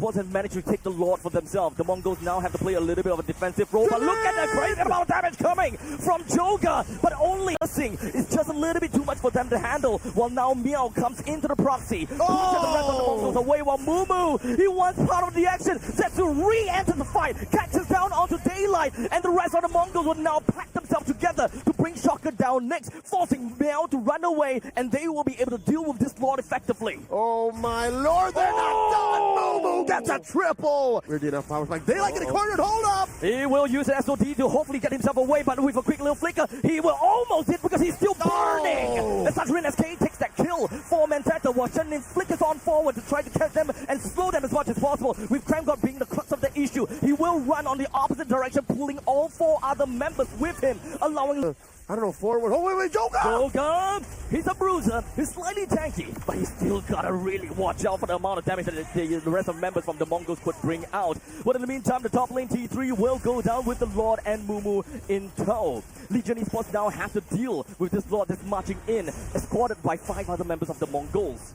Esports has managed to take the Lord for themselves. The Mongolz now have to play a little bit of a defensive role, but look at the crazy amount of damage coming from Joga, but only missing is just a little bit too much for them to handle, while now Meow comes into the proxy. Pushes the rest of the Mongols away, while Mumu, he wants part of the action, sets to re-enter the fight, catches down onto Daylight, and the rest of the Mongols will now pack themselves together to bring Shocker down next, forcing Meow to run away, and they will be able to deal with this Lord effectively. Oh my lord, they're not done! Mumu gets a triple! Weird enough, powers like Daylight getting cornered, hold up! He will use an SOD to hopefully get himself away, but with a quick little flicker, he will almost hit because he's still burning! As Rin SK takes that kill, 4-man tactor while Shenlin flickers on forward to try to catch them and slow them as much as possible. With Kremgod being the crux of the issue, he will run on the opposite direction, pulling all 4 other members with him, allowing... I don't know, forward. Oh, wait, Joga! Joga! He's a bruiser. He's slightly tanky, but he's still gotta really watch out for the amount of damage that the rest of members from the Mongols could bring out. But in the meantime, the top lane T3 will go down with the Lord and Mumu in tow. Legion Esports now have to deal with this Lord that's marching in, escorted by 5 other members of the Mongols.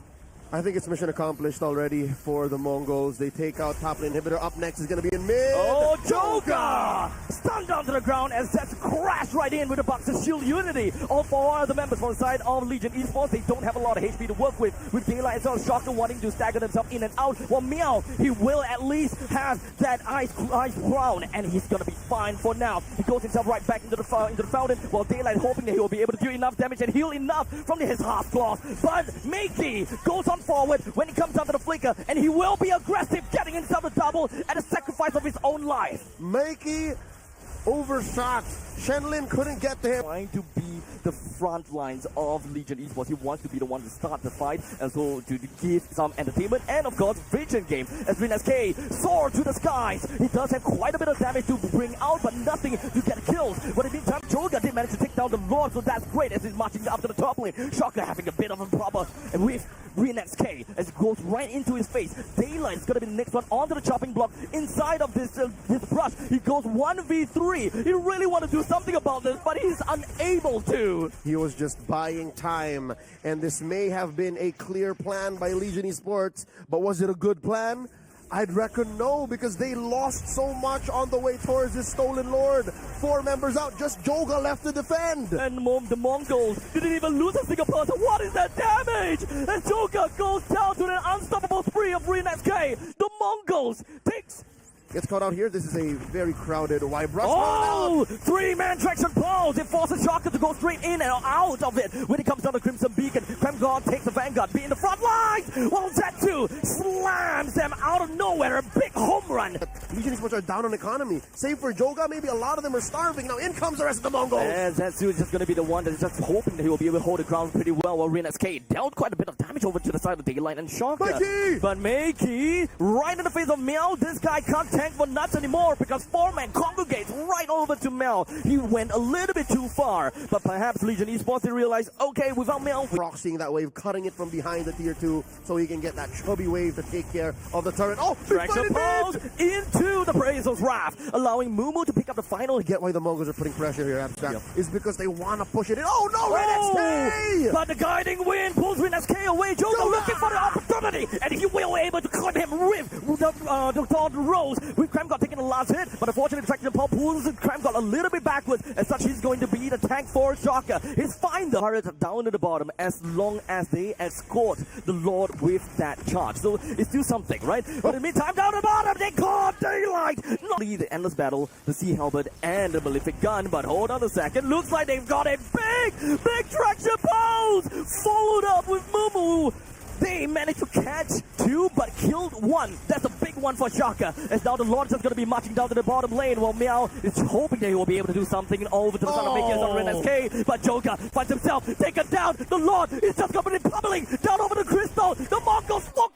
I think it's mission accomplished already for the Mongols. They take out top lane inhibitor. Up next is going to be in mid. Oh, Joga! Stunned down to the ground and sets crash right in with the Boxer Shield Unity. All 4 other members from the side of Legion Esports, they don't have a lot of HP to work with Daylight as well as Shocker wanting to stagger themselves in and out. While Meow, he will at least have that ice crown, and he's going to be fine for now. He goes himself right back into the fountain, while Daylight hoping that he will be able to do enough damage and heal enough from his half claws. But Makey goes on forward when he comes onto the flicker, and he will be aggressive, getting himself a double at the sacrifice of his own life. Makey overshot. Shenlin couldn't get to him. Trying to be the front lines of Legion Esports. He wants to be the one to start the fight, and so to give some entertainment and of course vision game as Rin SK soar to the skies. He does have quite a bit of damage to bring out, but nothing to get kills. But in the meantime, Joga did manage to take down the Lord, so that's great as he's marching up to the top lane. Shocker having a bit of a problem, and with Rin SK as it goes right into his face. Daylight is going to be the next one onto the chopping block inside of this brush. He goes 1v3. He really want to do something about this, but he's unable to. He was just buying time, and this may have been a clear plan by Legion Esports, but was it a good plan? I'd reckon no, because they lost so much on the way towards this stolen Lord. 4 members out, just Joga left to defend. And the Mongols didn't even lose a single person. What is that damage? And Joga goes down to an unstoppable spree of Rin SK. The Mongols takes... Gets caught out here. This is a very crowded wide brush. Oh! 3-man traction pulse. It forces Shocker to go straight in and out of it. When it comes down to Crimson Beacon, Kremgod takes the Vanguard, be in the front lines. While Zetsu slams them out of nowhere. A big home run. Legion Esports are down on economy. Save for Joga, maybe a lot of them are starving. Now in comes the rest of the Mongols. And Zetsu is just going to be the one that's just hoping that he will be able to hold the ground pretty well, while Rin SK dealt quite a bit of damage over to the side of Daylight and Shocker. Makey! But Makey, right in the face of Meow, this guy can't tank for nuts anymore because 4-man congregates right over to Meow. He went a little bit too far, but perhaps Legion Esports, they realized, okay, without Meow... Rock seeing that wave, cutting it from behind the tier 2 so he can get that chubby wave to take care of the turret. Oh, Traction pulse into the Brazos Raft, allowing Mumu to pick up the final. Get why the Mongols are putting pressure here after that. Is because they want to push it in. Oh no, Rin SK! But the guiding wind pulls Rin SK away. Joga looking for the opportunity, and he will be able to clip him with the Dawn Rose. With Kremgod taking the last hit, but unfortunately Traction Pulse pulls Kremgod a little bit backwards. As such, he's going to be the tank for Shocker. He's fine the turret down to the bottom as long as they escort the Lord with that charge. So it's still something, right? But in the meantime, down the bottom, they call up Daylight. Not only the Endless Battle, the Sea Halberd, and the Malefic Gun, but hold on a second. Looks like they've got a big Traction Pulse followed up with Mumu. They managed to catch 2, but killed 1. That's a big one for Shocker. As now the Lord is going to be marching down to the bottom lane, while Meow is hoping that he will be able to do something over to the side of Makers on Rin SK. But Joga finds himself taken down. The Lord is just going to be pummeling down over the crystal. The Mongols look